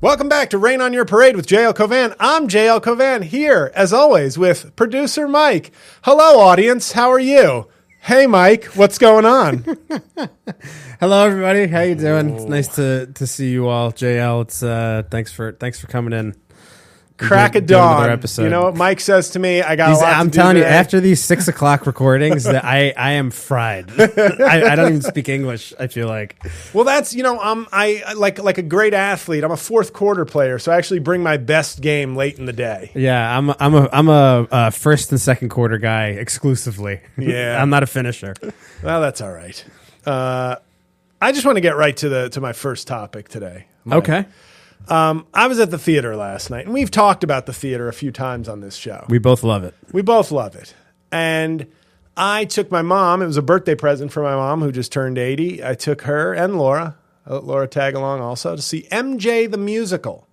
Welcome back to Rain on Your Parade with J-L Cauvin. I'm J-L Cauvin here, as always, with producer Mike. Hello, audience. How are you? Hey, Mike. What's going on? Hello, everybody. How you doing? It's nice to see you all. JL, it's thanks for coming in. Crack of dawn. You know what Mike says to me? I'm telling you, after these 6 o'clock recordings, that I am fried. I don't even speak English. I feel like. Well, that's I like a great athlete. I'm a fourth quarter player, so I actually bring my best game late in the day. Yeah, I'm a first and second quarter guy exclusively. Yeah, I'm not a finisher. Well, that's all right. I just want to get right to my first topic today. Mike. Okay. I was at the theater last night, and we've talked about the theater a few times on this show. We both love it. We both love it. And I took my mom. It was a birthday present for my mom, who just turned 80. I took her and Laura. I let Laura tag along also to see MJ the Musical,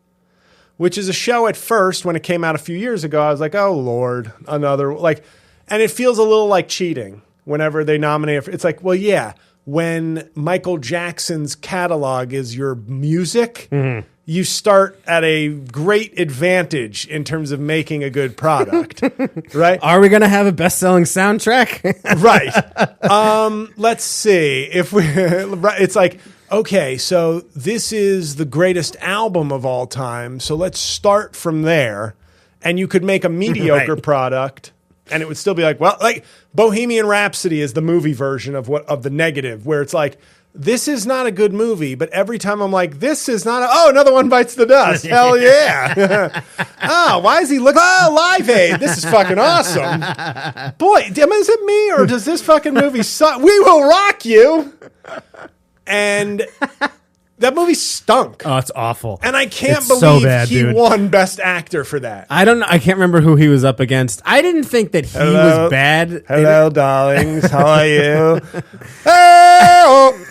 which is a show at first, when it came out a few years ago, I was like, oh, Lord, another. And it feels a little like cheating whenever they nominate. It's like, well, yeah, when Michael Jackson's catalog is your music, you start at a great advantage in terms of making a good product, right? Are we going to have a best-selling soundtrack? Right. Let's see. It's like, okay, so this is the greatest album of all time, so let's start from there, and you could make a mediocre product, and it would still be like, well, like Bohemian Rhapsody is the movie version of the negative, where it's like, this is not a good movie, but every time I'm like, this is not another one bites the dust. Hell yeah. Why is he looking? Live Aid. This is fucking awesome. Boy, is it me or does this fucking movie suck? We will rock you. And that movie stunk. Oh, it's awful. And I can't It's believe so bad, he dude. won Best Actor for that. I don't know. I can't remember who he was up against. I didn't think that he was bad. Hello, darlings. How are you? Oh.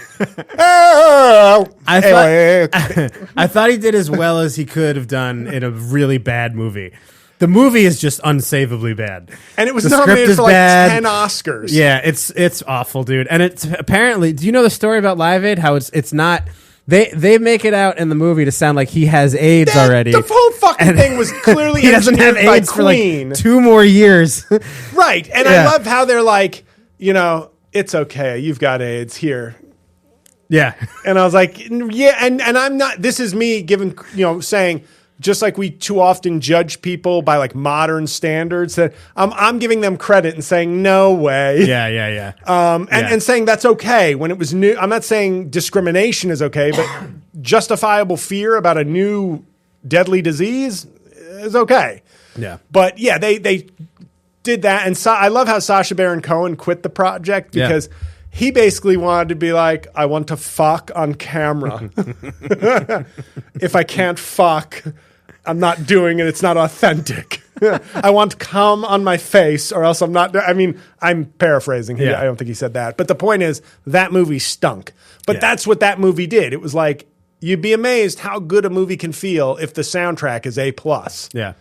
I thought he did as well as he could have done in a really bad movie. The movie is just unsavably bad, and it was the nominated for like bad. 10 Oscars. Yeah, it's awful, dude. And it's apparently. Do you know the story about Live Aid? How it's not. They make it out in the movie to sound like he has AIDS already. The whole fucking thing was clearly he doesn't have AIDS for like 2 more years. Right, and I love how they're like, it's okay, you've got AIDS here. Yeah. And I was like, yeah, and I'm not, this is me giving, saying, just like we too often judge people by like modern standards, that I'm giving them credit and saying, no way. Yeah. And saying that's okay when it was new. I'm not saying discrimination is okay, but justifiable fear about a new deadly disease is okay. Yeah. But yeah, they did that. And I love how Sacha Baron Cohen quit the project because he basically wanted to be like, I want to fuck on camera. If I can't fuck, I'm not doing it. It's not authentic. I want cum on my face or else I'm not. I mean, I'm paraphrasing. I don't think he said that. But the point is, that movie stunk. But that's what that movie did. It was like, you'd be amazed how good a movie can feel if the soundtrack is A+. Yeah.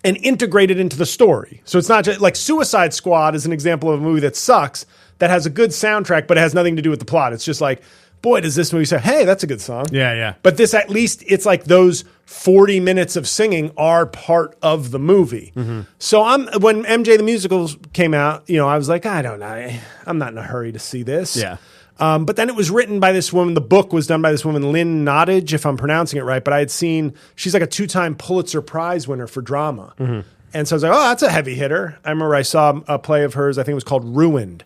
And integrated into the story. So it's not just like Suicide Squad is an example of a movie that sucks, that has a good soundtrack, but it has nothing to do with the plot. It's just like, boy, does this movie say, hey, that's a good song. Yeah. But this, at least, it's like those 40 minutes of singing are part of the movie. Mm-hmm. So when MJ the Musical came out, I was like, I don't know. I'm not in a hurry to see this. Yeah. But then it was written by this woman. The book was done by this woman, Lynn Nottage, if I'm pronouncing it right. But I had seen, she's like a 2-time Pulitzer Prize winner for drama. Mm-hmm. And so I was like, oh, that's a heavy hitter. I remember I saw a play of hers, I think it was called Ruined.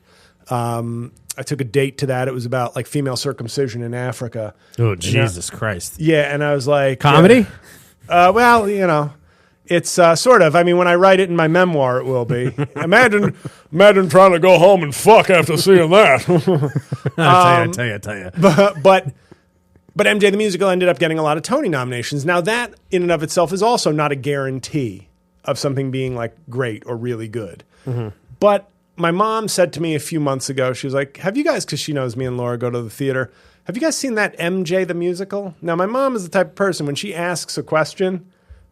I took a date to that. It was about like female circumcision in Africa. Oh, Jesus Christ. Yeah. And I was like, comedy? Well, it's sort of. I mean, when I write it in my memoir, it will be. Imagine trying to go home and fuck after seeing that. I tell you. But MJ the Musical ended up getting a lot of Tony nominations. Now that in and of itself is also not a guarantee of something being like great or really good. Mm-hmm. But my mom said to me a few months ago, she was like, have you guys, because she knows me and Laura go to the theater, have you guys seen that MJ the Musical? Now, my mom is the type of person, when she asks a question,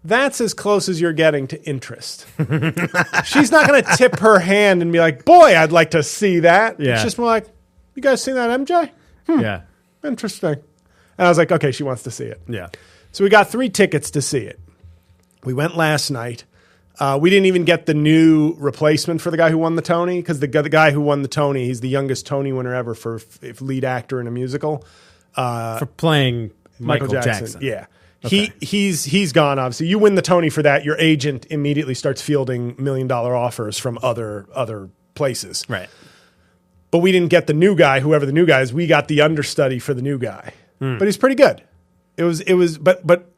that's as close as you're getting to interest. She's not going to tip her hand and be like, boy, I'd like to see that. Yeah. It's just more like, you guys seen that MJ? Yeah. Interesting. And I was like, okay, she wants to see it. Yeah. So we got 3 tickets to see it. We went last night. We didn't even get the new replacement for the guy who won the Tony, because the guy who won the Tony, he's the youngest Tony winner ever for lead actor in a musical. For playing Michael Jackson. Yeah. Okay. He's gone, obviously. You win the Tony for that, your agent immediately starts fielding $1 million offers from other places. Right. But we didn't get the new guy, whoever the new guy is. We got the understudy for the new guy. But he's pretty good. But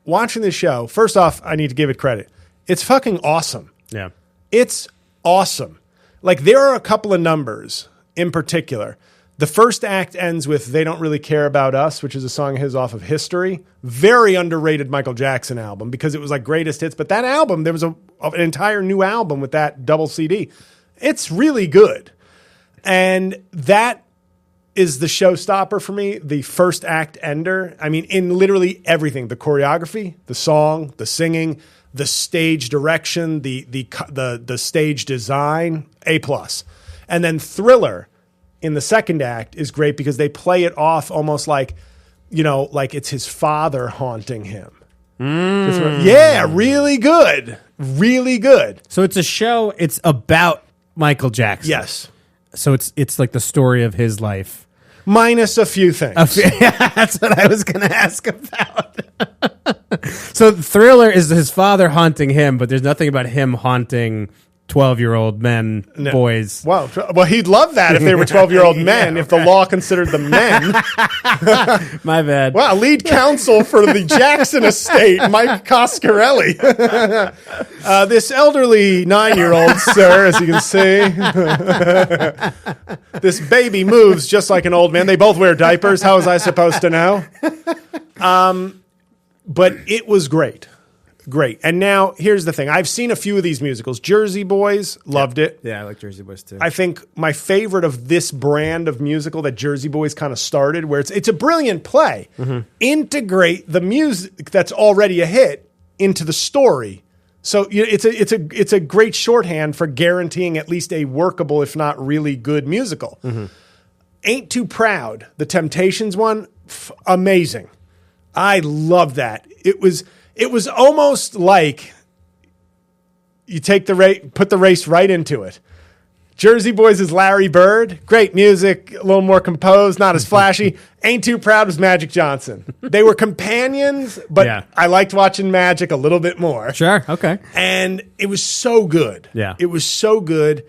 watching this show, first off, I need to give it credit. It's fucking awesome. Yeah. It's awesome. Like, there are a couple of numbers in particular. The first act ends with "They Don't Really Care About Us," which is a song of his off of History. Very underrated Michael Jackson album, because it was like greatest hits. But that album, there was an entire new album with that double CD. It's really good. And that is the showstopper for me, the first act ender. I mean, in literally everything, the choreography, the song, the singing, the stage direction, the stage design, A+. And then Thriller in the second act is great because they play it off almost like, like it's his father haunting him. Yeah, really good. Really good. So it's a show, it's about Michael Jackson. Yes. So it's like the story of his life. Minus a few things. That's what I was going to ask about. So Thriller is his father haunting him, but there's nothing about him haunting 12-year-old men, boys. Well, he'd love that if they were 12-year-old men, if the law considered them men. My bad. Wow, lead counsel for the Jackson estate, Mike Coscarelli. This elderly 9-year-old, sir, as you can see. This baby moves just like an old man. They both wear diapers. How was I supposed to know? But it was great. Great. And now, here's the thing. I've seen a few of these musicals. Jersey Boys, loved it. Yeah, I like Jersey Boys too. I think my favorite of this brand of musical that Jersey Boys kind of started, where it's a brilliant play. Integrate the music that's already a hit into the story. So it's a great shorthand for guaranteeing at least a workable, if not really good musical. Ain't Too Proud, the Temptations one, amazing. I love that. It was almost like you take put the race right into it. Jersey Boys is Larry Bird. Great music, a little more composed, not as flashy. Ain't Too Proud was Magic Johnson. They were companions, but I liked watching Magic a little bit more. Sure, okay. And it was so good. Yeah. It was so good.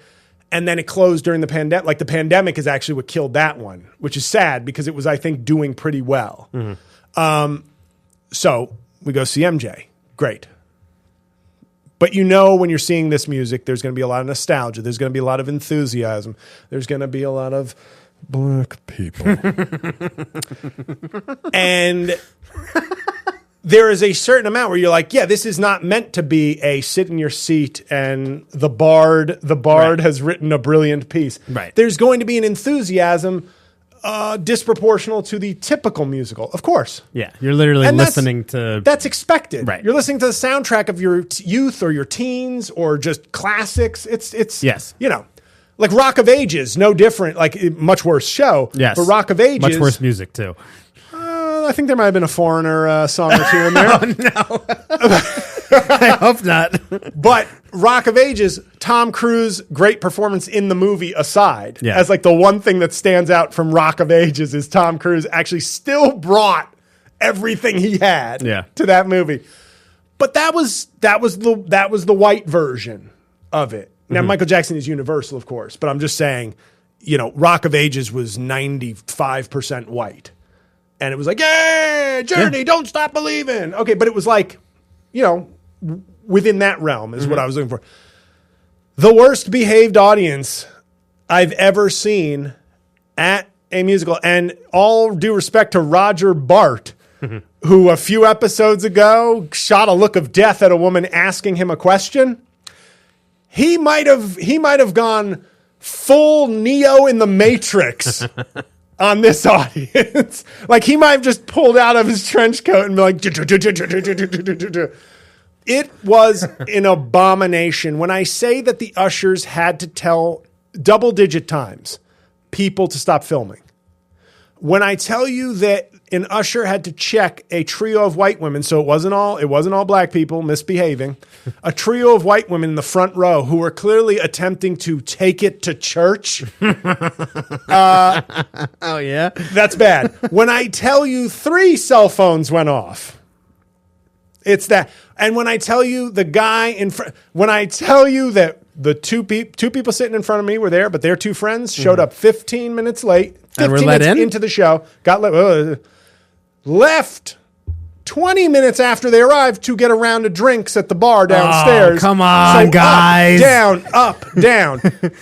And then it closed during the pandemic. Like, the pandemic is actually what killed that one, which is sad because it was, I think, doing pretty well. So we go see MJ. Great. But when you're seeing this music, there's going to be a lot of nostalgia. There's going to be a lot of enthusiasm. There's going to be a lot of black people. And there is a certain amount where you're like, yeah, this is not meant to be a sit in your seat and the bard has written a brilliant piece. Right. There's going to be an enthusiasm disproportional to the typical musical, of course. Yeah, you're literally listening to... That's expected. Right. You're listening to the soundtrack of your youth or your teens or just classics. It's yes. Like Rock of Ages, no different, like much worse show. Yes. But Rock of Ages... Much worse music, too. I think there might have been a Foreigner song or two in there. Oh, no. I hope not. But Rock of Ages, Tom Cruise, great performance in the movie aside, as like the one thing that stands out from Rock of Ages is Tom Cruise actually still brought everything he had to that movie. But that was the white version of it. Now, Michael Jackson is universal, of course, but I'm just saying, Rock of Ages was 95% white. And it was like, yay, Journey, don't stop believing. Okay, but it was like, within that realm is what I was looking for. The worst behaved audience I've ever seen at a musical. And all due respect to Roger Bart, who a few episodes ago shot a look of death at a woman asking him a question. He might have gone full Neo in the Matrix on this audience. Like, he might have just pulled out of his trench coat and be like, it was an abomination. When I say that the ushers had to tell double-digit times people to stop filming, when I tell you that an usher had to check a trio of white women. So it wasn't all black people misbehaving. A trio of white women in the front row who were clearly attempting to take it to church. Oh, yeah? That's bad. When I tell you 3 cell phones went off, it's that. And when I tell you the guy in front, when I tell you that the two people sitting in front of me were there, but their 2 friends showed up 15 minutes late, 15 minutes into the show, got left 20 minutes after they arrived to get a round of drinks at the bar downstairs. Oh, come on, guys. Up, down.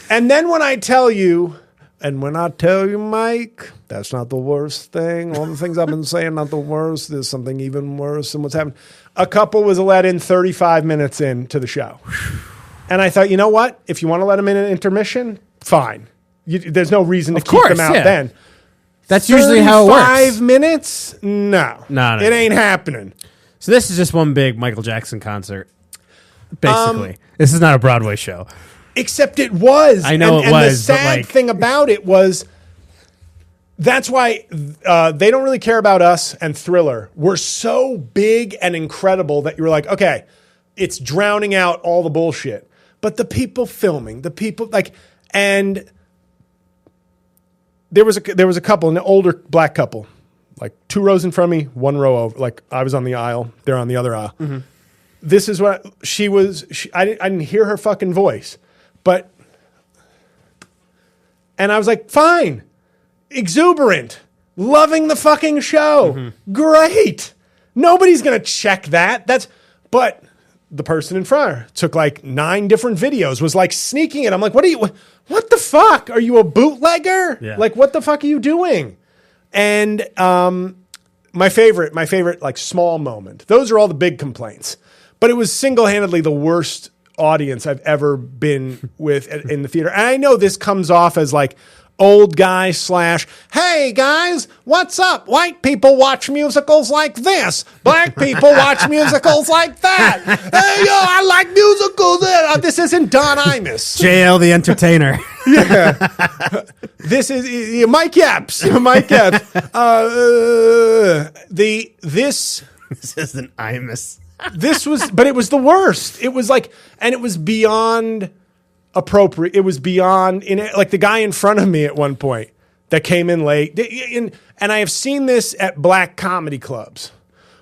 And then when I tell you, Mike, that's not the worst thing. All the things I've been saying, not the worst. There's something even worse than what's happened. A couple was let in 35 minutes into the show. And I thought, you know what? If you want to let them in an intermission, fine. There's no reason to keep them out then. That's usually how it works. 5 minutes? No. It ain't happening. So this is just one big Michael Jackson concert, basically. This is not a Broadway show. Except it was. I know it was. And the sad thing about it was, that's why They Don't Really Care About Us and Thriller were so big and incredible that you were like, okay, it's drowning out all the bullshit. But the people filming, and there was a couple, an older black couple, like 2 rows in front of me, 1 row over. Like I was on the aisle, they're on the other aisle. Mm-hmm. This is what she was. I didn't hear her fucking voice, and I was like, fine, exuberant, loving the fucking show, great. Nobody's gonna check that. But the person in front of her took like 9 different videos, was like sneaking it. I'm like, what the fuck? Are you a bootlegger? Yeah. Like, what the fuck are you doing? And my favorite, like small moment. Those are all the big complaints. But it was single-handedly the worst audience I've ever been with in the theater. And I know this comes off as like old guy / hey guys, what's up? White people watch musicals like this. Black people watch musicals like that. Hey, yo, I like musicals. This isn't Don Imus. J.L. the Entertainer. Yeah. This is Mike Epps. Mike Epps. This isn't Imus. But it was the worst. It was like, and it was beyond appropriate. It was beyond, like the guy in front of me at one point that came in late. And I have seen this at black comedy clubs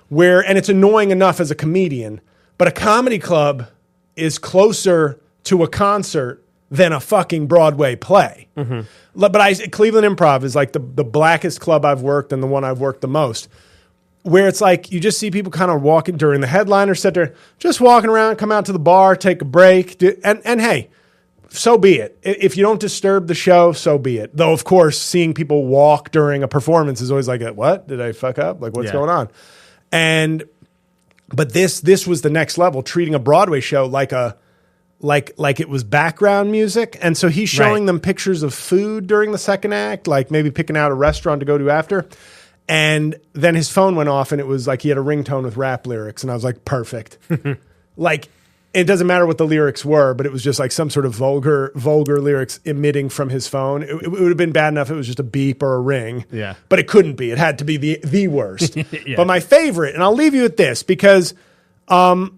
and it's annoying enough as a comedian, but a comedy club is closer to a concert than a fucking Broadway play. Mm-hmm. But Cleveland Improv is like the blackest club I've worked and the one I've worked the most. Where it's like you just see people kind of walking during the headliner set there, just walking around, come out to the bar, take a break. And hey, so be it. If you don't disturb the show, so be it. Though, of course, seeing people walk during a performance is always like, what? Did I fuck up? Like, what's going on? But this was the next level, treating a Broadway show like it was background music. And so he's showing them pictures of food during the second act, like maybe picking out a restaurant to go to after. And then his phone went off and it was like he had a ringtone with rap lyrics. And I was like, perfect. Like, it doesn't matter what the lyrics were, but it was just like some sort of vulgar lyrics emitting from his phone. It would have been bad enough if it was just a beep or a ring. Yeah. But it couldn't be. It had to be the worst. Yeah. But my favorite, and I'll leave you with this because it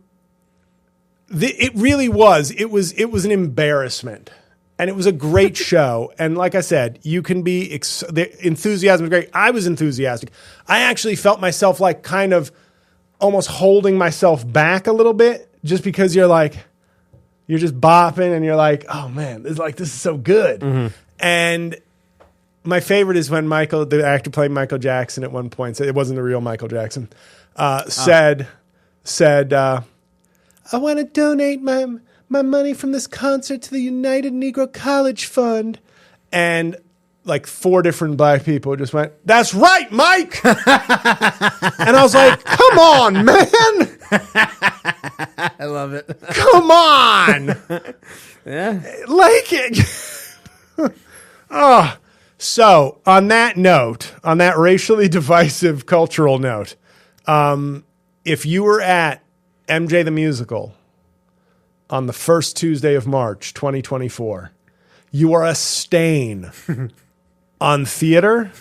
really was. It was an embarrassment. And it was a great show. And like I said, you can be the enthusiasm was great. I was enthusiastic. I actually felt myself like kind of almost holding myself back a little bit just because you're just bopping and you're like, oh man, this is so good. Mm-hmm. And my favorite is when Michael, the actor playing Michael Jackson at one point, said it wasn't the real Michael Jackson, said, I want to donate my money from this concert to the United Negro College Fund. And like 4 different black people just went, that's right, Mike. And I was like, come on, man. I love it. Come on. Yeah. Like it. Oh, so on that note, on that racially divisive cultural note, if you were at MJ the Musical on the first Tuesday of March, 2024, you are a stain on theater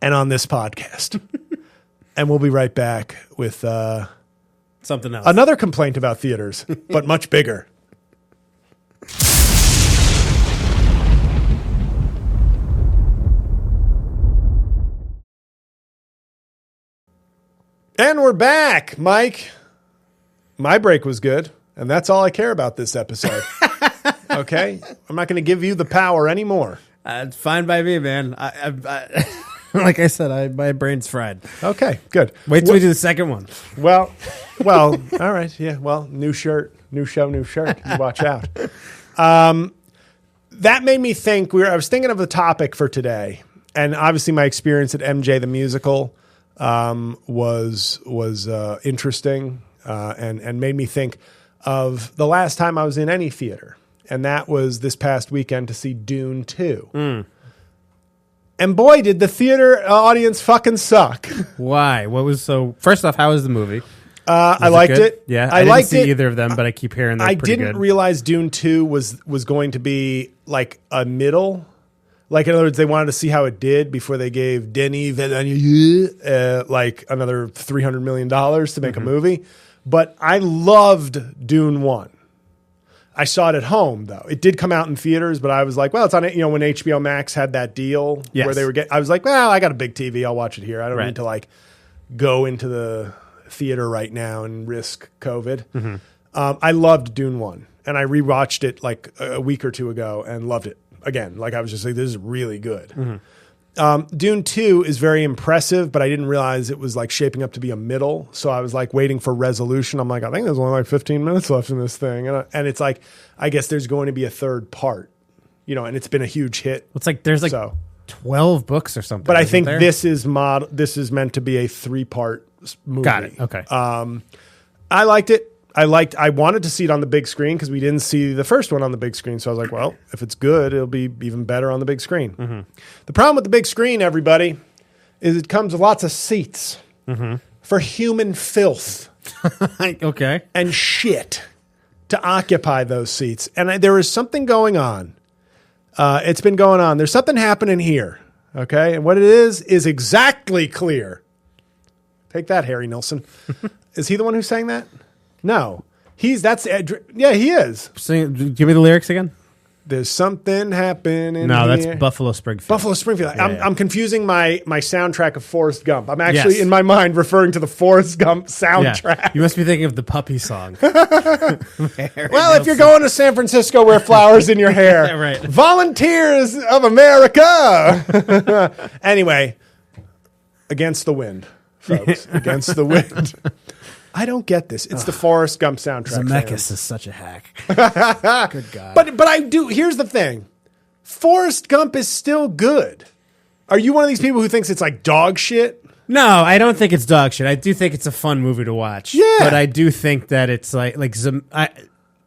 and on this podcast. And we'll be right back with Something else. another complaint about theaters, but much bigger. And we're back, Mike. My break was good, and that's all I care about this episode. Okay? I'm not going to give you the power anymore. It's fine by me, man. I like I said, my brain's fried. Okay, good. Wait till we do the second one. Well, all right. Yeah, well, new shirt, new show, new shirt. You watch out. That made me think, I was thinking of the topic for today, and obviously my experience at MJ the Musical was interesting and made me think of the last time I was in any theater, and that was this past weekend to see Dune 2. And boy, did the theater audience fucking suck. Why? What was so? First off, how was the movie? I liked it. Yeah, I liked didn't see it. either of them, but I keep hearing they're I pretty didn't good. realize Dune 2 was going to be like a middle. Like, in other words, they wanted to see how it did before they gave Denis Villeneuve like another $300 million to make a movie. But I loved Dune 1. I saw it at home, though. It did come out in theaters, but I was like, well, it's on, when HBO Max had that deal where they were I was like, well, I got a big TV. I'll watch it here. I don't need to like go into the theater right now and risk COVID. I loved Dune 1, and I rewatched it like a week or two ago and loved it again. Like, I was just like, this is really good. Dune 2 is very impressive, but I didn't realize it was like shaping up to be a middle. So I was like waiting for resolution. I'm like, I think there's only like 15 minutes left in this thing. And it's like, I guess there's going to be a third part, and it's been a huge hit. It's like there's like 12 books or something. But I think this is meant to be a 3-part movie. Got it. Okay. I liked it. I wanted to see it on the big screen because we didn't see the first one on the big screen. So I was like, well, if it's good, it'll be even better on the big screen. The problem with the big screen, everybody, is it comes with lots of seats for human filth Okay. and shit to occupy those seats. And there is something going on. It's been going on. There's something happening here. Okay. And what it is exactly clear. Take that, Harry Nilsson. Is he the one who sang that? No, he is. Sing, give me the lyrics again. There's something happening. No, here. that's Buffalo Springfield. Buffalo Springfield. Yeah. I'm confusing my soundtrack of Forrest Gump. I'm actually in my mind referring to the Forrest Gump soundtrack. Yeah. You must be thinking of the puppy song. Well, if you're going to San Francisco, wear flowers in your hair. Right. Volunteers of America. Anyway, against the wind, folks. Against the wind. I don't get this. It's the Forrest Gump soundtrack. Zemeckis is such a hack. Good God. But I do. Here's the thing. Forrest Gump is still good. Are you one of these people who thinks it's like dog shit? No, I don't think it's dog shit. I do think it's a fun movie to watch. Yeah. But I do think that it's like what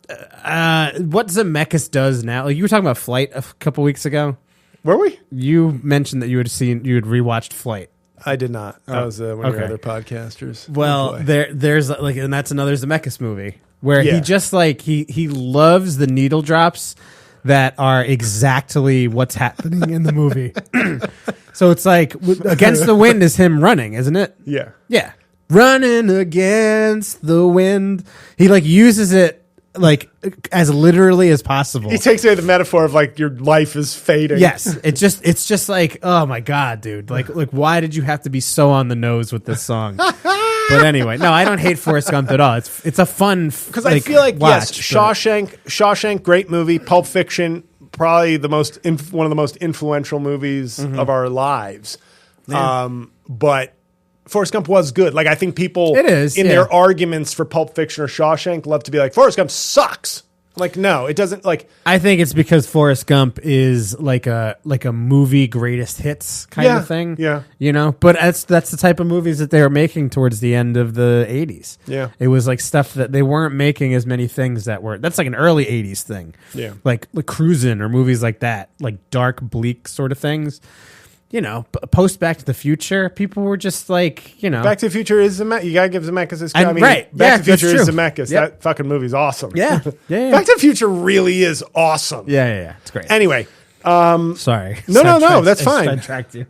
Zemeckis does now. Like, you were talking about Flight a couple weeks ago. Were we? You mentioned that you had rewatched Flight. I did not. That was one of your other podcasters. Well, there's like, and that's another Zemeckis movie where Yeah. he just like he loves the needle drops that are exactly what's happening in the movie. So it's like Against the Wind is him running, isn't it? Yeah. Yeah, running against the wind. He like uses it like as literally as possible. He takes away the metaphor of like your life is fading. Yes, it's just like, oh my God, dude. Like why did you have to be so on the nose with this song? But anyway, no, I don't hate Forrest Gump at all. It's a fun Because I feel like watch, Shawshank, great movie. Pulp Fiction, probably the most one of the most influential movies of our lives. Yeah. But Forrest Gump was good. Like, I think people their arguments for Pulp Fiction or Shawshank love to be like, Forrest Gump sucks. Like, no, it doesn't. Like, I think it's because Forrest Gump is like a movie greatest hits kind of thing. Yeah. But that's the type of movies that they were making towards the end of the 80s. Yeah. It was like stuff that they weren't making as many things that's like an early 80s thing. Yeah. Like Cruisin' or movies like that, like dark, bleak sort of things. Post Back to the Future, people were just like, Back to the Future is Zemeckis. You gotta give Zemeckis his credit. Right. Back to the Future that's is true. Zemeckis. Yep. That fucking movie's awesome. Yeah. Back to the Future really is awesome. Yeah. It's great. Anyway. Sorry. No, that's fine. Sidetracked you.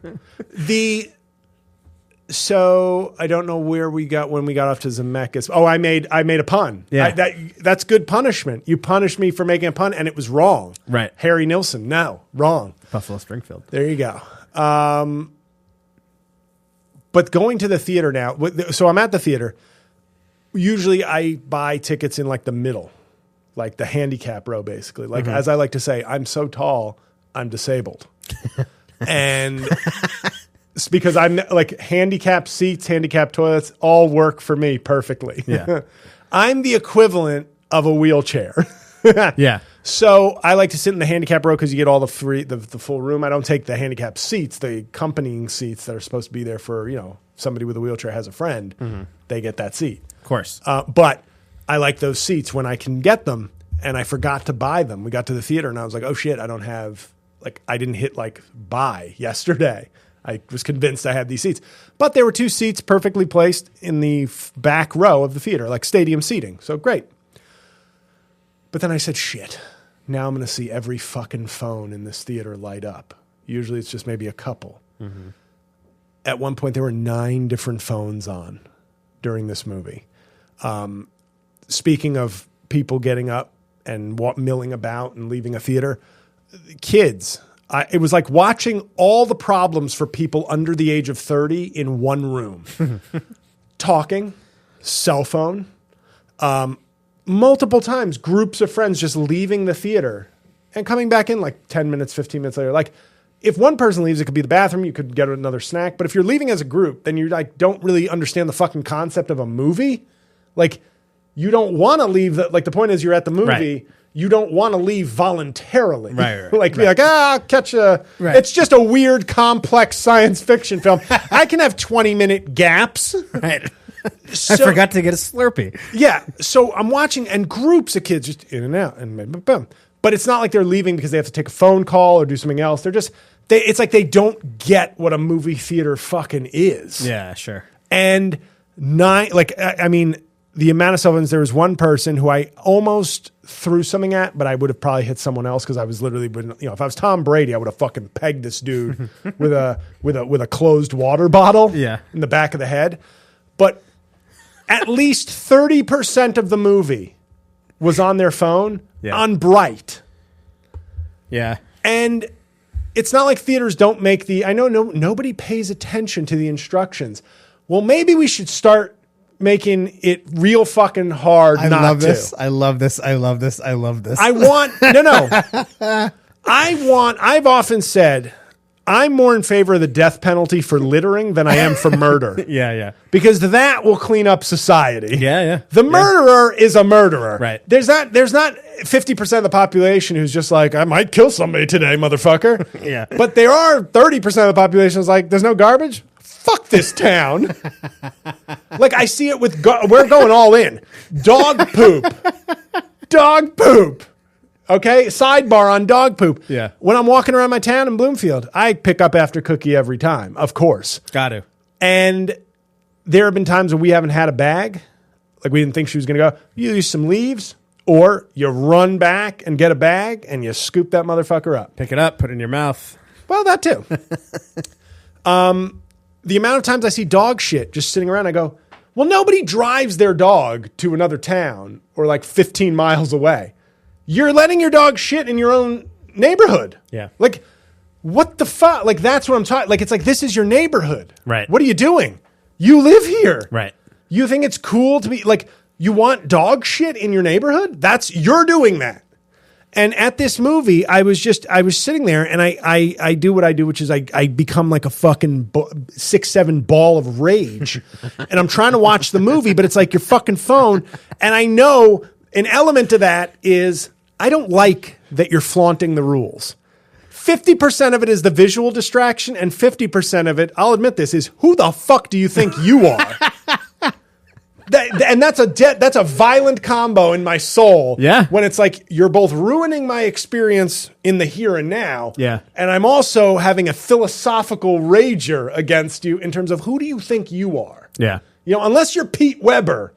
The So I don't know where we got when we got off to Zemeckis. Oh, I made a pun. Yeah. That's good punishment. You punished me for making a pun, and it was wrong. Right. Harry Nilsson, no, wrong. Buffalo Springfield. There you go. But going to the theater now, so I'm at the theater. Usually I buy tickets in like the middle, like the handicap row, basically. Like, as I like to say, I'm so tall, I'm disabled. And it's because I'm like handicapped seats, handicapped toilets, all work for me perfectly. Yeah. I'm the equivalent of a wheelchair. Yeah. So I like to sit in the handicap row because you get all the full room. I don't take the handicap seats, the accompanying seats that are supposed to be there for, somebody with a wheelchair has a friend. They get that seat. Of course. But I like those seats when I can get them, and I forgot to buy them. We got to the theater, and I was like, oh, shit, I don't have, I didn't hit, buy yesterday. I was convinced I had these seats. But there were 2 seats perfectly placed in the back row of the theater, like stadium seating. So great. But then I said, shit, now I'm going to see every fucking phone in this theater light up. Usually it's just maybe a couple. At one point, there were 9 different phones on during this movie. Speaking of people getting up and milling about and leaving a theater, kids, it was like watching all the problems for people under the age of 30 in one room. Talking, cell phone, multiple times, groups of friends just leaving the theater and coming back in 10 minutes, 15 minutes later. If one person leaves, it could be the bathroom, you could get another snack. But if you're leaving as a group, then you don't really understand the fucking concept of a movie. You don't want to leave. The point is you're at the movie. Right. You don't want to leave voluntarily. Right. Be I'll catch a... Right. It's just a weird, complex science fiction film. I can have 20-minute gaps. Right. So, I forgot to get a Slurpee. Yeah. So I'm watching, and groups of kids just in and out, and boom. But it's not like they're leaving because they have to take a phone call or do something else. They're just... It's like they don't get what a movie theater fucking is. Yeah, sure. And the amount of cell phones, there was one person who I almost threw something at, but I would have probably hit someone else because I was literally, if I was Tom Brady, I would have fucking pegged this dude with a closed water bottle in the back of the head. But at least 30% of the movie was on their phone on bright. Yeah. And it's not like theaters don't make I know nobody pays attention to the instructions. Well, maybe we should start making it real fucking hard not to. I love this. I've often said I'm more in favor of the death penalty for littering than I am for murder. Yeah. Because that will clean up society. Yeah. The murderer is a murderer. Right. There's not 50% of the population who's just like, I might kill somebody today, motherfucker. Yeah. But there are 30% of the population who's like, there's no garbage? Fuck this town. I see it with, we're going all in. Dog poop. Dog poop. Okay? Sidebar on dog poop. Yeah. When I'm walking around my town in Bloomfield, I pick up after Cookie every time, of course. Got to. And there have been times when we haven't had a bag. We didn't think she was going to go. You use some leaves, or you run back and get a bag and you scoop that motherfucker up. Pick it up, put it in your mouth. Well, that too. The amount of times I see dog shit just sitting around, I go, well, nobody drives their dog to another town or 15 miles away. You're letting your dog shit in your own neighborhood. Yeah. What the fuck? That's what I'm talking. It's this is your neighborhood. Right. What are you doing? You live here. Right. You think it's cool to be you want dog shit in your neighborhood? You're doing that. And at this movie, I was sitting there, and I do what I do, which is I become like a fucking 6'7" ball of rage. And I'm trying to watch the movie, but it's like your fucking phone. And I know an element to that is I don't like that you're flaunting the rules. 50% of it is the visual distraction, and 50% of it, I'll admit this, is who the fuck do you think you are? That's a violent combo in my soul. Yeah. When it's you're both ruining my experience in the here and now. Yeah. And I'm also having a philosophical rager against you in terms of who do you think you are? Yeah. Unless you're Pete Weber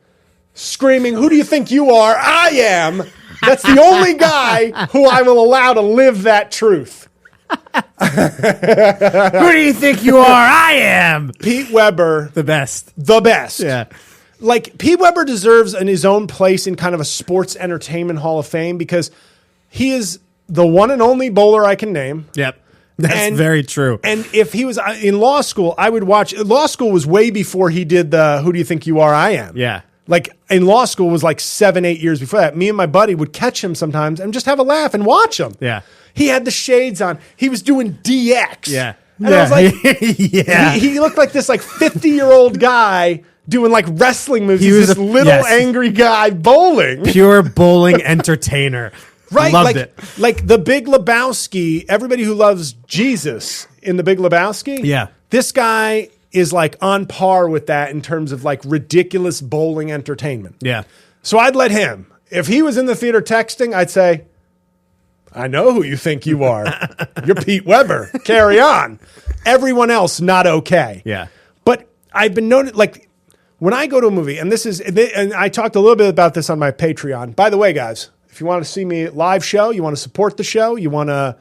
screaming, who do you think you are? I am. That's the only guy who I will allow to live that truth. Who do you think you are? I am Pete Weber, the best. the best. Yeah. Like, Pete Weber deserves his own place in kind of a sports entertainment hall of fame because he is the one and only bowler I can name. Yep. That's very true. And if he was in law school, I would watch. Law school was way before he did the Who Do You Think You Are? I Am. Yeah. Like, in law school was like 7-8 years before that. Me and my buddy would catch him sometimes and just have a laugh and watch him. Yeah. He had the shades on. He was doing DX. Yeah. And I was like, yeah. he looked like this like 50-year-old guy doing like wrestling moves. He He's was this little angry guy bowling. Pure bowling entertainer. Right, Loved like, it. Like the Big Lebowski, everybody who loves Jesus in the Big Lebowski. Yeah. This guy is like on par with that in terms of like ridiculous bowling entertainment. Yeah. So I'd let him. If he was in the theater texting, I'd say, I know who you think you are. You're Pete Weber. Carry on. Everyone else, not okay. Yeah. But I've been noted, like, when I go to a movie, and I talked a little bit about this on my Patreon. By the way, guys, if you want to see me live show, you want to support the show, you want to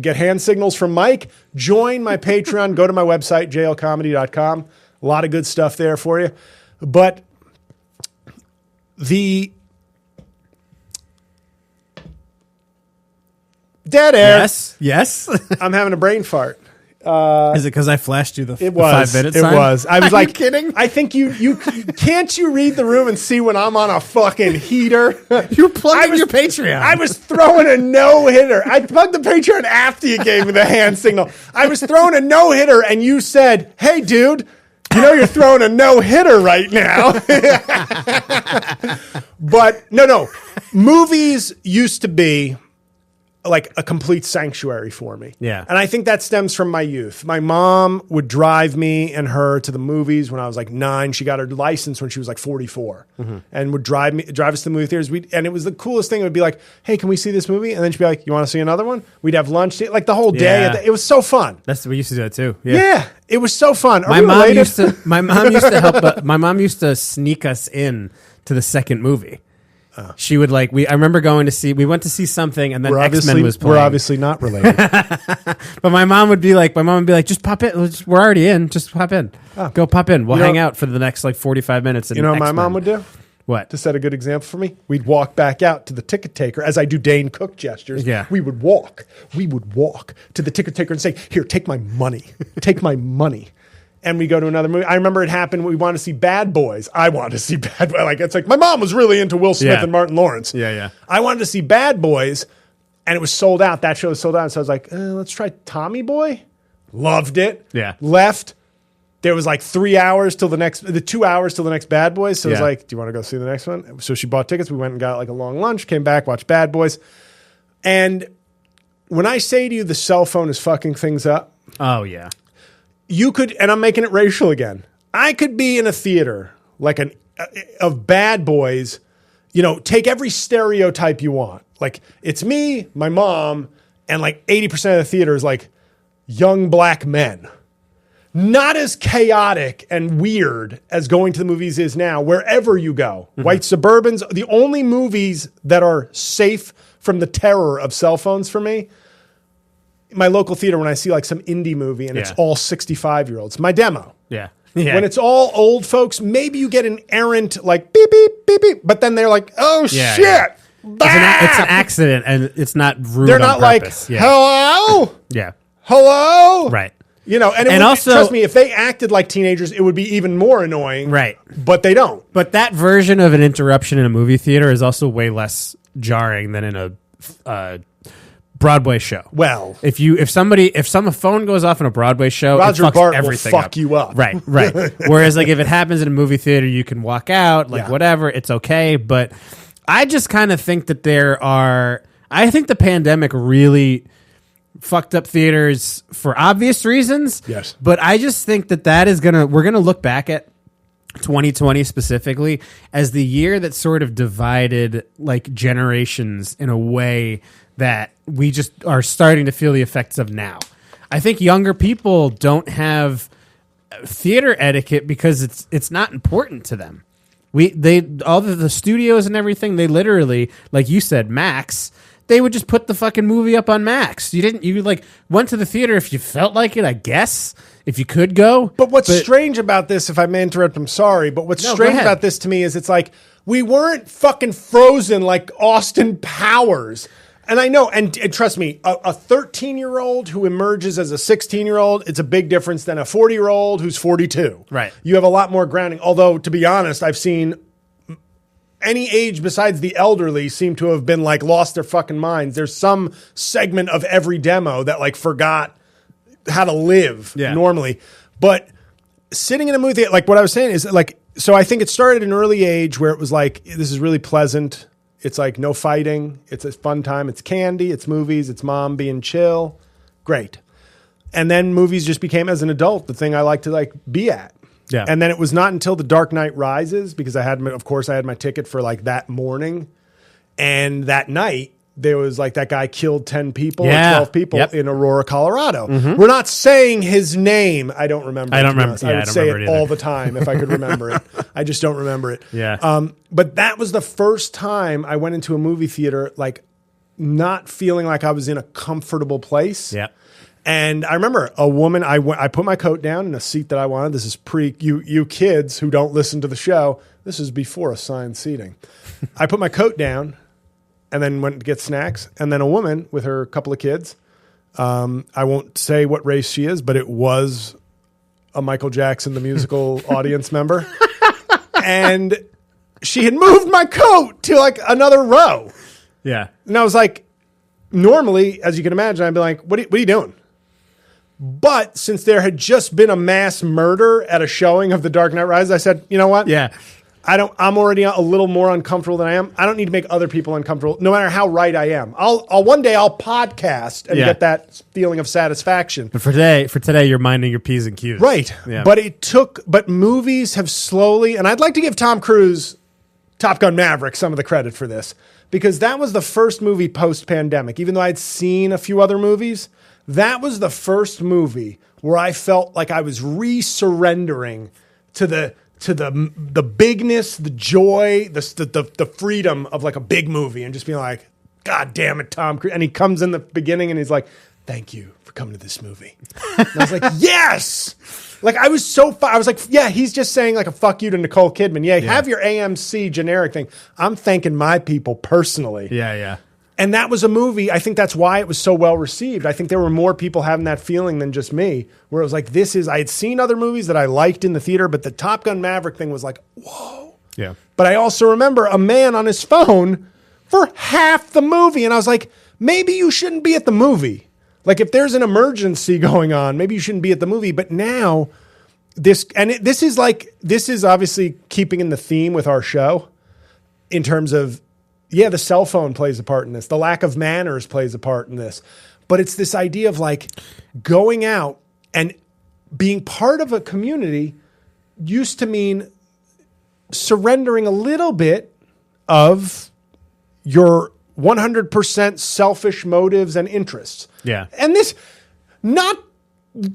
get hand signals from Mike, join my Patreon. Go to my website, jlcomedy.com. A lot of good stuff there for you. But the dead air. Yes. I'm having a brain fart. Is it because I flashed you the 5 minutes? It was. I was Are like, you kidding? I think you can't you read the room and see when I'm on a fucking heater? You plugged in your Patreon. I was throwing a no-hitter. I plugged the Patreon after you gave me the hand signal. I was throwing a no-hitter and you said, hey, dude, you know you're throwing a no-hitter right now. But no. Movies used to be like a complete sanctuary for me. Yeah. And I think that stems from my youth. My mom would drive me and her to the movies when I was like 9. She got her license when she was like 44 and would drive us to the movie theaters. And it was the coolest thing. It would be like, hey, can we see this movie? And then she'd be like, you want to see another one? We'd have lunch, like the whole day. Yeah. It was so fun. We used to do that too. Yeah. It was so fun. My mom used to help. My mom used to sneak us in to the second movie. She would I remember we went to see something and then X-Men was playing. We're obviously not related. But my mom would be like, just pop in. We're already in. Just pop in. Go pop in. We'll hang out for the next 45 minutes. You know what my mom would do? What? To set a good example for me, we'd walk back out to the ticket taker as I do Dane Cook gestures. Yeah. We would walk to the ticket taker and say, here, take my money. Take my money. And we go to another movie. I remember it happened. We wanted to see Bad Boys. I wanted to see Bad Boys. It's like my mom was really into Will Smith and Martin Lawrence. Yeah. I wanted to see Bad Boys, and it was sold out. That show was sold out. So I was like, let's try Tommy Boy. Loved it. Yeah. Left. There was like 2 hours till the next Bad Boys. So it was like, do you want to go see the next one? So she bought tickets. We went and got like a long lunch, came back, watched Bad Boys. And when I say to you the cell phone is fucking things up. Oh, yeah. You could, and I'm making it racial again. I could be in a theater like of Bad Boys, take every stereotype you want. Like it's me, my mom, and like 80% of the theater is like young black men. Not as chaotic and weird as going to the movies is now, wherever you go. White Suburbans, the only movies that are safe from the terror of cell phones for me, my local theater, when I see like some indie movie and it's all 65-year-olds, my demo. Yeah. When it's all old folks, maybe you get an errant like beep, beep, beep, beep, but then they're like, oh shit. Yeah. It's an accident and it's not rude. They're not like, hello? Yeah. Hello? Right. And also, trust me, if they acted like teenagers, it would be even more annoying. Right. But they don't. But that version of an interruption in a movie theater is also way less jarring than in a Broadway show. Well, if some phone goes off in a Broadway show, Roger it fucks Bart everything will fuck you up. Right. Whereas like if it happens in a movie theater, you can walk out, whatever, it's okay. But I just kind of think that I think the pandemic really fucked up theaters for obvious reasons. Yes. But I just think that is we're gonna look back at 2020 specifically as the year that sort of divided like generations in a way that we just are starting to feel the effects of now. I think younger people don't have theater etiquette because it's not important to them. All the studios and everything, they literally, like you said, Max, they would just put the fucking movie up on Max. You like went to the theater if you felt like it, I guess, if you could go. But what's strange about this, if I may interrupt, I'm sorry, but what's strange about this to me is it's like we weren't fucking frozen like Austin Powers. And I know, and trust me, a 13-year-old who emerges as a 16-year-old, it's a big difference than a 40-year-old who's 42. Right. You have a lot more grounding. Although, to be honest, I've seen any age besides the elderly seem to have been like lost their fucking minds. There's some segment of every demo that like forgot how to live normally. But sitting in a movie, like what I was saying is like, so I think it started at an early age where it was like, this is really pleasant. It's like no fighting. It's a fun time. It's candy. It's movies. It's mom being chill. Great. And then movies just became, as an adult, the thing I like to like be at. Yeah. And then it was not until The Dark Knight Rises, because I had my ticket for like that morning. And that night, there was like that guy killed 10 people or 12 people in Aurora, Colorado. Mm-hmm. We're not saying his name. I don't remember. I don't remember. I would say it all the time if I could remember it. I just don't remember it. Yeah. But that was the first time I went into a movie theater, like not feeling like I was in a comfortable place. Yeah. And I remember a woman, I put my coat down in a seat that I wanted. This is you kids who don't listen to the show. This is before assigned seating. I put my coat down and then went to get snacks. And then a woman with her couple of kids, I won't say what race she is, but it was a Michael Jackson, the musical audience member. And she had moved my coat to like another row. Yeah. And I was like, normally, as you can imagine, I'd be like, what are you doing? But since there had just been a mass murder at a showing of The Dark Knight Rises, I said, you know what? Yeah. I'm already a little more uncomfortable than I am. I don't need to make other people uncomfortable, no matter how right I am. I'll one day I'll podcast and get that feeling of satisfaction. But for today, you're minding your P's and Q's. Right. Yeah. But movies have slowly, and I'd like to give Tom Cruise, Top Gun Maverick, some of the credit for this, because that was the first movie post-pandemic. Even though I'd seen a few other movies, that was the first movie where I felt like I was re-surrendering to the bigness, the joy, the freedom of like a big movie, and just being like, God damn it, Tom Cruise. And he comes in the beginning and he's like, thank you for coming to this movie. And I was like, yes. Like I was I was like, yeah, he's just saying like a fuck you to Nicole Kidman. Yeah, have your AMC generic thing. I'm thanking my people personally. Yeah, yeah. And that was a movie. I think that's why it was so well received. I think there were more people having that feeling than just me, where it was like, I had seen other movies that I liked in the theater, but the Top Gun Maverick thing was like, whoa. Yeah. But I also remember a man on his phone for half the movie. And I was like, maybe you shouldn't be at the movie. Like if there's an emergency going on, maybe you shouldn't be at the movie. But now this is obviously keeping in the theme with our show in terms of, yeah, the cell phone plays a part in this. The lack of manners plays a part in this. But it's this idea of like going out and being part of a community used to mean surrendering a little bit of your 100% selfish motives and interests. Yeah. And this, not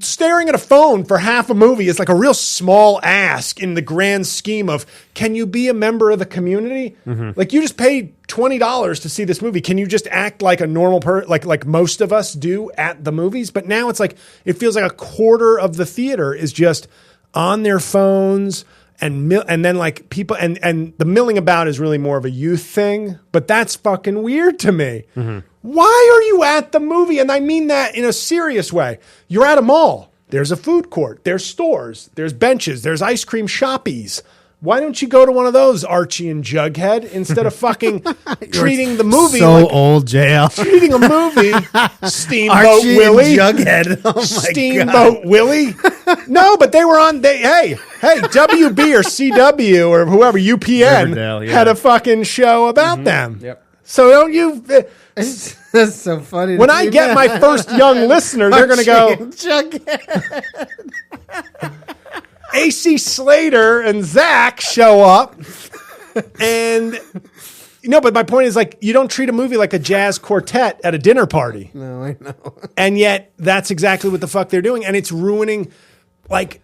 staring at a phone for half a movie is like a real small ask in the grand scheme of, can you be a member of the community? Mm-hmm. Like you just paid $20 to see this movie. Can you just act like a normal like most of us do at the movies? But now it's like, it feels like a quarter of the theater is just on their phones and then like people and the milling about is really more of a youth thing, but that's fucking weird to me. Mm-hmm. Why are you at the movie? And I mean that in a serious way. You're at a mall. There's a food court. There's stores. There's benches. There's ice cream shoppies. Why don't you go to one of those, Archie and Jughead, instead of fucking treating the movie so like old, JL. Treating a movie Steamboat Archie Willie. And Jughead. Oh my Steamboat Willie. No, but they were on. Hey, WB or CW or whoever, UPN, had a fucking show about them. Yep. So don't you? That's so funny. When I get my first young listener, they're going to go, Jughead. AC Slater and Zach show up. And, but my point is like, you don't treat a movie like a jazz quartet at a dinner party. No, I know. And yet that's exactly what the fuck they're doing. And it's ruining, like,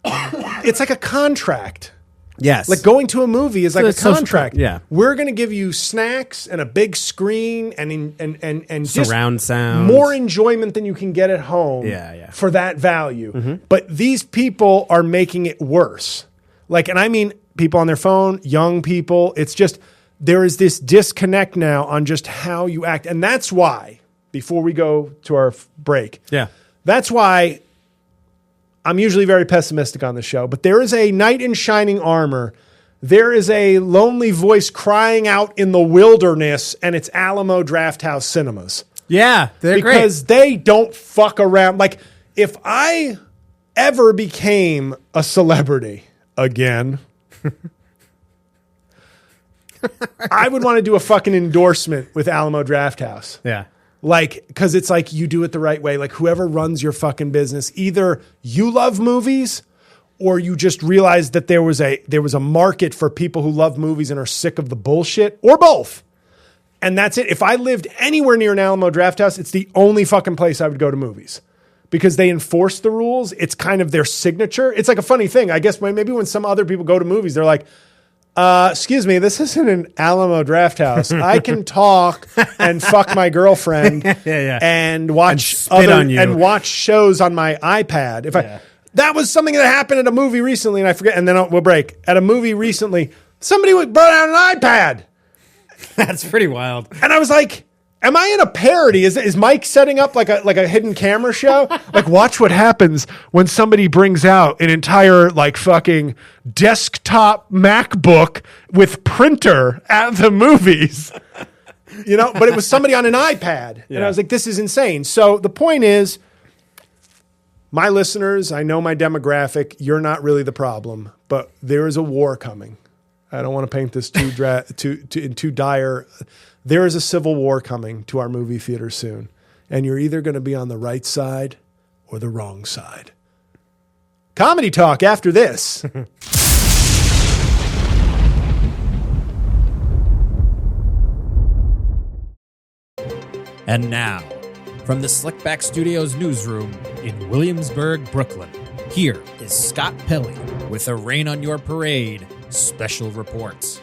it's like a contract. Yes. Like going to a movie is like a social contract. yeah. We're going to give you snacks and a big screen and Surround just sound. more enjoyment than you can get at home for that value. But these people are making it worse. Like, and I mean people on their phone, young people. It's just, there is this disconnect now on just how you act. And that's why, before we go to our break, that's why I'm usually very pessimistic on the show, but there is a knight in shining armor. There is a lonely voice crying out in the wilderness, and it's Alamo Drafthouse Cinemas. Yeah, they're great. Because they don't fuck around. Like, if I ever became a celebrity again, I would want to do a fucking endorsement with Alamo Drafthouse. Yeah. Like, because it's like you do it the right way. Like, whoever runs your fucking business, either you love movies or you just realize that there was a market for people who love movies and are sick of the bullshit, or both. And that's it. If I lived anywhere near an Alamo Drafthouse, it's the only fucking place I would go to movies because they enforce the rules. It's kind of their signature. It's like a funny thing. I guess maybe when some other people go to movies, they're like, excuse me, this isn't an Alamo Drafthouse. I can talk and fuck my girlfriend and watch and watch shows on my iPad. That was something that happened at a movie recently, and I forget. And then we'll break. At a movie recently, somebody brought out an iPad. That's pretty wild. And I was like, am I in a parody? Is Mike setting up like a hidden camera show? Like, watch what happens when somebody brings out an entire like fucking desktop MacBook with printer at the movies. You know, but it was somebody on an iPad. And I was like, this is insane. So the point is, my listeners, I know my demographic, you're not really the problem, but there is a war coming. I don't want to paint this too dire. There is a civil war coming to our movie theater soon, and you're either going to be on the right side or the wrong side. Comedy talk after this. And now, from the Slickback Studios newsroom in Williamsburg, Brooklyn, here is Scott Pelley with a Rain on Your Parade special reports.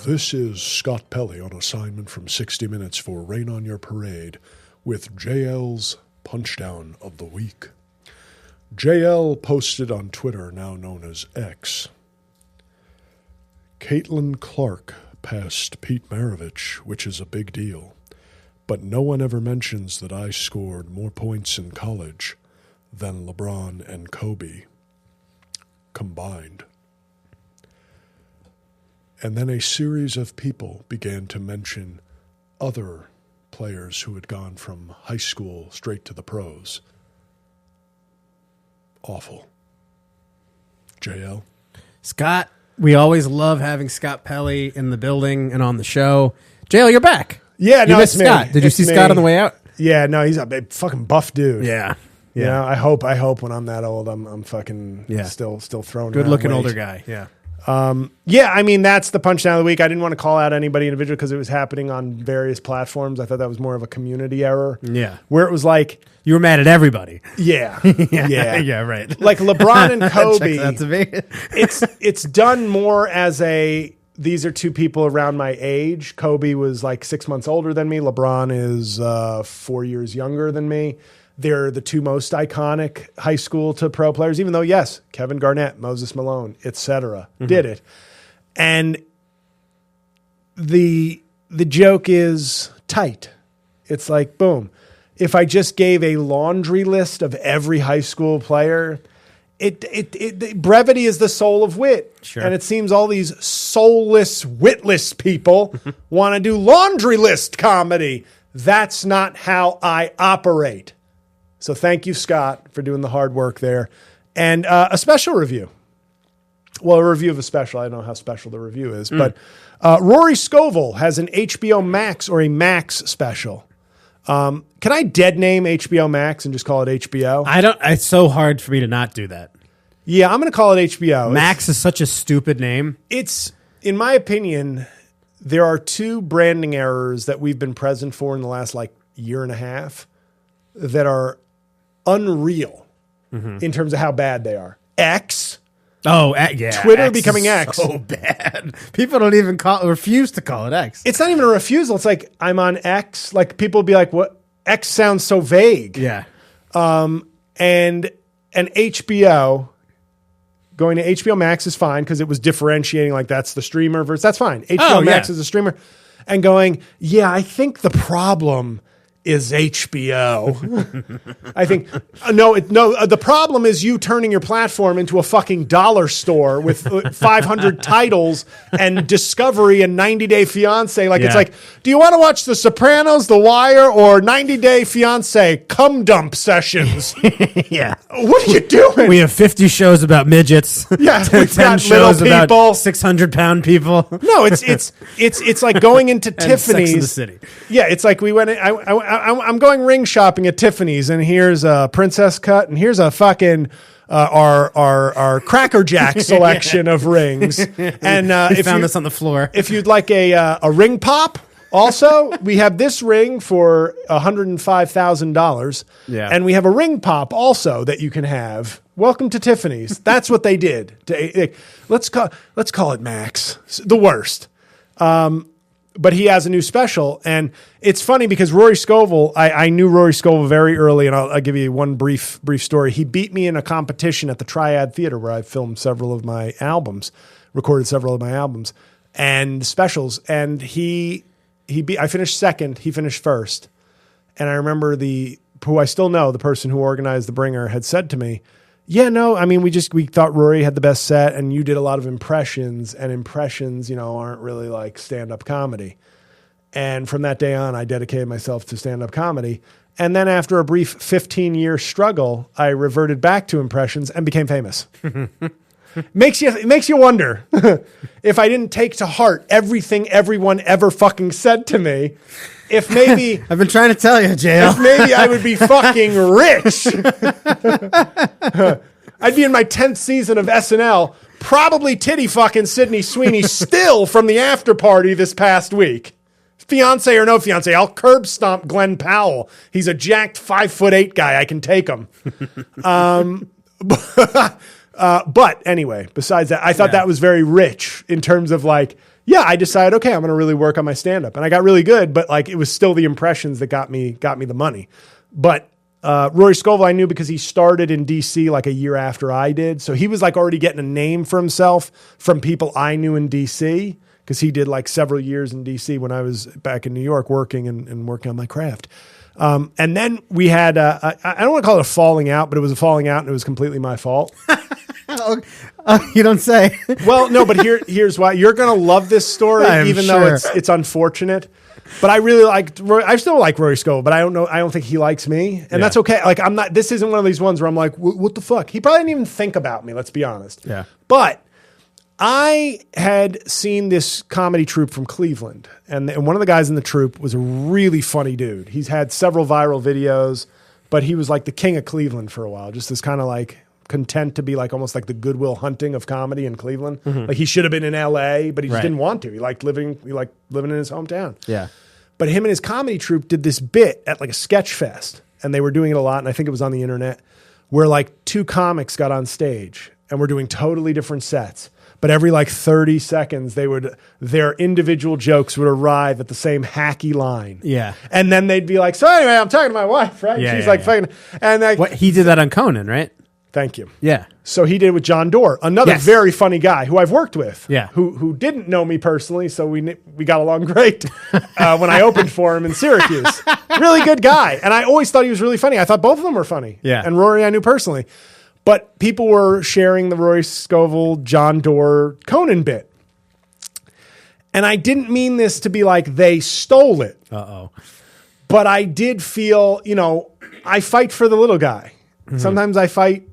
This is Scott Pelley on assignment from 60 Minutes for Rain on Your Parade with JL's Punchdown of the Week. JL posted on Twitter, now known as X. Caitlin Clark passed Pete Maravich, which is a big deal. But no one ever mentions that I scored more points in college than LeBron and Kobe combined. And then a series of people began to mention other players who had gone from high school straight to the pros. Awful. JL? Scott, we always love having Scott Pelley in the building and on the show. JL, you're back. Yeah, no, you missed it's Scott. me. Did you see Scott on the way out? Yeah, no, he's a big fucking buff dude. Yeah. You know, I hope when I'm that old, I'm fucking still throwing good looking weight. older guy. Yeah. Yeah, I mean, that's the punchdown of the week. I didn't want to call out anybody individual because it was happening on various platforms. I thought that was more of a community error. Yeah. Where it was like, you were mad at everybody. Yeah. Yeah, right. Like LeBron and Kobe. That's a big... it's done more as these are two people around my age. Kobe was like 6 months older than me. LeBron is 4 years younger than me. They're the two most iconic high school to pro players, even though, yes, Kevin Garnett, Moses Malone, etc. did it. And the joke is tight. It's like, boom. If I just gave a laundry list of every high school player, brevity is the soul of wit. Sure. And it seems all these soulless, witless people want to do laundry list comedy. That's not how I operate. So thank you, Scott, for doing the hard work there. And a special review. Well, a review of a special. I don't know how special the review is. But Rory Scovel has an HBO Max or a Max special. Can I dead name HBO Max and just call it HBO? It's so hard for me to not do that. Yeah, I'm going to call it HBO. Max is such a stupid name. It's, in my opinion, there are two branding errors that we've been present for in the last year and a half that are unreal in terms of how bad they are. X, Oh, yeah. Twitter X becoming is X. so bad. People don't even refuse to call it X. It's not even a refusal. It's like, I'm on X. Like, people will be like, what? X sounds so vague. Yeah. And HBO, going to HBO Max is fine because it was differentiating, like, that's the streamer versus, that's fine. HBO Max is a streamer. And going, yeah, I think the problem is HBO. I think the problem is you turning your platform into a fucking dollar store with 500 titles and Discovery and 90 Day Fiance. Like, it's like, do you want to watch The Sopranos, The Wire, or 90 Day Fiance cum dump sessions? Yeah. What are you doing? We have 50 shows about midgets. Yeah, we've 10 got shows little about people. 600-pound people. No, it's like going into And Sex and the Tiffany's. City. Yeah, it's like we went. I'm going ring shopping at Tiffany's, and here's a princess cut, and here's a fucking our Cracker Jack selection of rings. And We found this on the floor. if you'd like a ring pop, also we have this ring for $105,000. Yeah. And we have a ring pop also that you can have. Welcome to Tiffany's. That's what they did. Let's call it Max. The worst. But he has a new special, and it's funny because Rory Scovel, I knew Rory Scovel very early, and I'll give you one brief story. He beat me in a competition at the Triad Theater where I filmed several of my albums, recorded several of my albums and specials, and I finished second, he finished first. And I remember who I still know, the person who organized the bringer, had said to me, yeah, no, I mean, we thought Rory had the best set, and you did a lot of impressions, and impressions, aren't really like stand-up comedy. And from that day on, I dedicated myself to stand-up comedy. And then after a brief 15-year struggle, I reverted back to impressions and became famous. It makes you wonder if I didn't take to heart everything everyone ever fucking said to me, if maybe I've been trying to tell you, J.L. if maybe I would be fucking rich. I'd be in my 10th season of SNL, probably titty fucking Sydney Sweeney still from the after party this past week. Fiance or no fiance, I'll curb stomp Glenn Powell. He's a jacked 5'8" guy. I can take him. But anyway, besides that, I thought that was very rich in terms of like, I decided, okay, I'm going to really work on my stand-up. And I got really good, but like it was still the impressions that got me the money. But Rory Scovel I knew because he started in DC like a year after I did. So he was like already getting a name for himself from people I knew in DC because he did like several years in DC when I was back in New York working and working on my craft. And then we had, I don't want to call it a falling out, but it was a falling out and it was completely my fault. You don't say. Well, no, but here's why. You're going to love this story, even though it's unfortunate. But I still like Rory Scovel, but I don't think he likes me. And that's okay. Like, this isn't one of these ones where I'm like, what the fuck? He probably didn't even think about me, let's be honest. Yeah. But I had seen this comedy troupe from Cleveland, and one of the guys in the troupe was a really funny dude. He's had several viral videos, but he was like the king of Cleveland for a while, just this kind of like content to be like almost like the Goodwill Hunting of comedy in Cleveland. Mm-hmm. Like he should have been in LA, but he just didn't want to. He liked living in his hometown. Yeah. But him and his comedy troupe did this bit at like a sketch fest, and they were doing it a lot, and I think it was on the internet, where like two comics got on stage and were doing totally different sets. But every like 30 seconds, their individual jokes would arrive at the same hacky line. Yeah. And then they'd be like, so anyway, I'm talking to my wife, right? Yeah, She's fucking, and like, what he did that on Conan, right? Thank you. Yeah. So he did it with John Doerr, another very funny guy who I've worked with. Yeah. Who didn't know me personally, so we got along great when I opened for him in Syracuse. Really good guy. And I always thought he was really funny. I thought both of them were funny. Yeah. And Rory I knew personally. But people were sharing the Rory Scovel, John Doerr, Conan bit. And I didn't mean this to be like they stole it. Uh-oh. But I did feel, I fight for the little guy. Mm-hmm. Sometimes I fight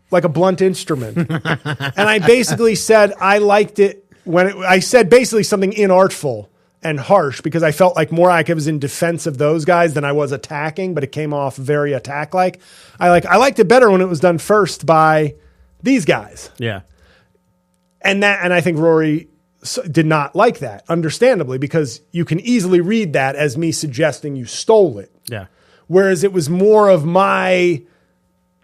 like a blunt instrument. And I basically said I liked it I said basically something inartful and harsh because I felt like more like I was in defense of those guys than I was attacking, but it came off very attack-like. I liked it better when it was done first by these guys. Yeah. And I think Rory did not like that, understandably, because you can easily read that as me suggesting you stole it. Yeah. Whereas it was more of my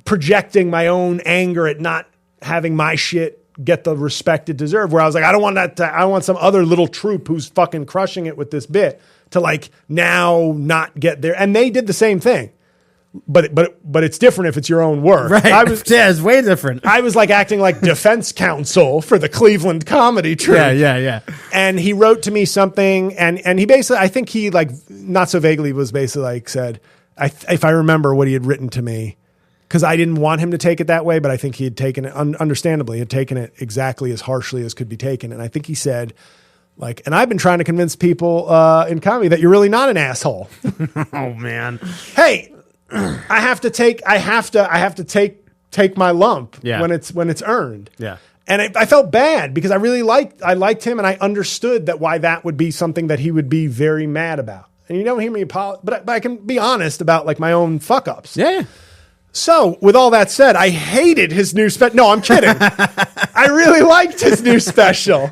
projecting my own anger at not having my shit get the respect it deserved. Where I was like, I don't want that. I want some other little troupe who's fucking crushing it with this bit to like now not get there. And they did the same thing. But it's different if it's your own work. Right. It's way different. I was like acting like defense counsel for the Cleveland comedy troupe. Yeah. And he wrote to me something, and he basically, I think he like not so vaguely was basically like said, if I remember what he had written to me, because I didn't want him to take it that way, but I think he had taken it, understandably, had taken it exactly as harshly as could be taken. And I think he said, like, and I've been trying to convince people in comedy that you're really not an asshole. Oh man. Hey, I have to take my lump when it's earned. Yeah. And I felt bad because I liked him, and I understood why that would be something that he would be very mad about. And you don't hear me apologize, but I can be honest about like my own fuck ups. Yeah. So, with all that said, I hated his new special. No, I'm kidding. I really liked his new special.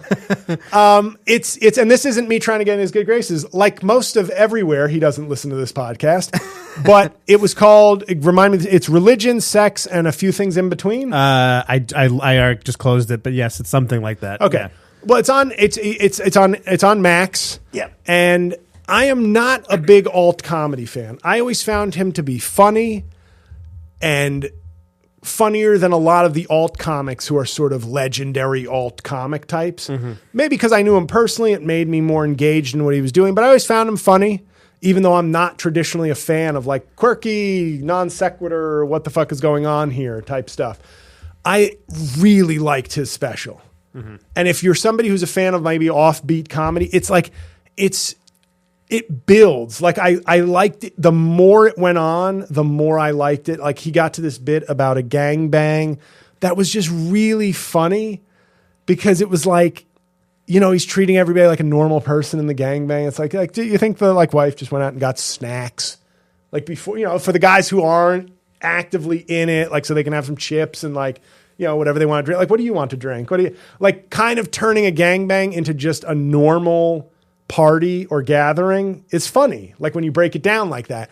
It's and this isn't me trying to get in his good graces. Like most of everywhere, he doesn't listen to this podcast. But it was called. Remind me, it's religion, sex, and a few things in between. I just closed it, but yes, it's something like that. Okay. Yeah. Well, it's on Max. Yeah. And I am not a big alt comedy fan. I always found him to be funny. And funnier than a lot of the alt comics who are sort of legendary alt comic types. Mm-hmm. Maybe because I knew him personally, it made me more engaged in what he was doing. But I always found him funny, even though I'm not traditionally a fan of like quirky, non sequitur, what the fuck is going on here type stuff. I really liked his special. Mm-hmm. And if you're somebody who's a fan of maybe offbeat comedy, it builds. Like I liked it. The more it went on, the more I liked it. Like he got to this bit about a gangbang that was just really funny because it was like, you know, he's treating everybody like a normal person in the gangbang. It's like, do you think the like wife just went out and got snacks? Like before, you know, for the guys who aren't actively in it, like so they can have some chips and like, you know, whatever they want to drink. Like, what do you want to drink? What do you like kind of turning a gangbang into just a normal party or gathering is funny, like when you break it down like that.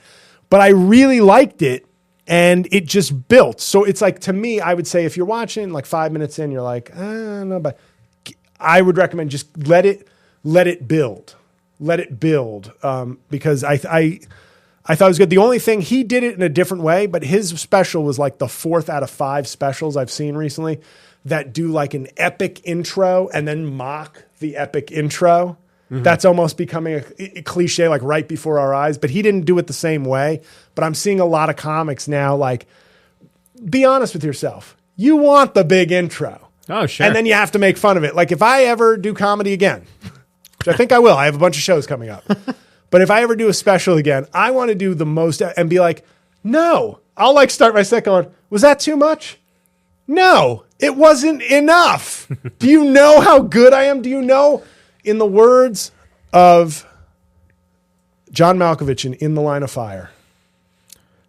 But I really liked it, and it just built. So it's like, to me, I would say if you're watching like 5 minutes in, you're like, no, but I would recommend just let it build, because I thought it was good. The only thing, he did it in a different way, but his special was like the 4th out of 5 specials I've seen recently that do like an epic intro and then mock the epic intro. Mm-hmm. That's almost becoming a cliche, like right before our eyes. But he didn't do it the same way. But I'm seeing a lot of comics now, like, be honest with yourself. You want the big intro. Oh, sure. And then you have to make fun of it. Like, if I ever do comedy again, which I think I will. I have a bunch of shows coming up. But if I ever do a special again, I want to do the most and be like, no. I'll like start my set going, was that too much? No, it wasn't enough. Do you know how good I am? Do you know... In the words of John Malkovich in The Line of Fire,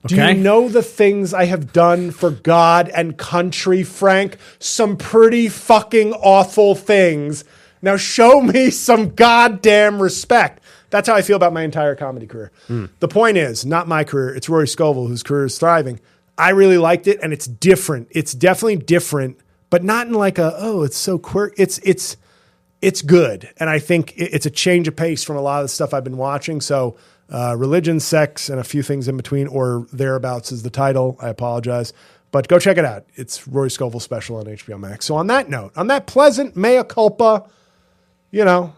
do you know the things I have done for God and country, Frank? Some pretty fucking awful things. Now show me some goddamn respect. That's how I feel about my entire comedy career. The point is, not my career. It's Rory Scovel, whose career is thriving. I really liked it, and it's different. It's definitely different, but not in like it's so quirky. It's good, and I think it's a change of pace from a lot of the stuff I've been watching. So religion, sex, and a few things in between, or thereabouts is the title. I apologize. But go check it out. It's Rory Scovel's special on HBO Max. So on that note, on that pleasant mea culpa, you know,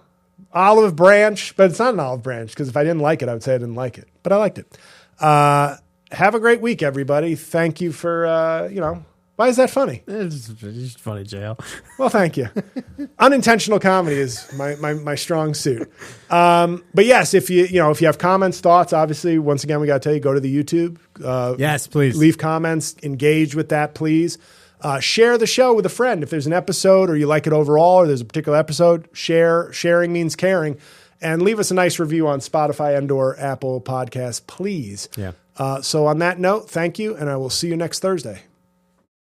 olive branch, but it's not an olive branch, because if I didn't like it, I would say I didn't like it. But I liked it. Have a great week, everybody. Thank you for, why is that funny? It's funny, J-L. Well, thank you. Unintentional comedy is my strong suit. But yes, if you have comments, thoughts, obviously, once again, we got to tell you, go to the YouTube. Yes, please. Leave comments, engage with that, please. Share the show with a friend. If there's an episode or you like it overall, or there's a particular episode, sharing means caring. And leave us a nice review on Spotify and/or Apple Podcasts, please. Yeah. So on that note, thank you, and I will see you next Thursday.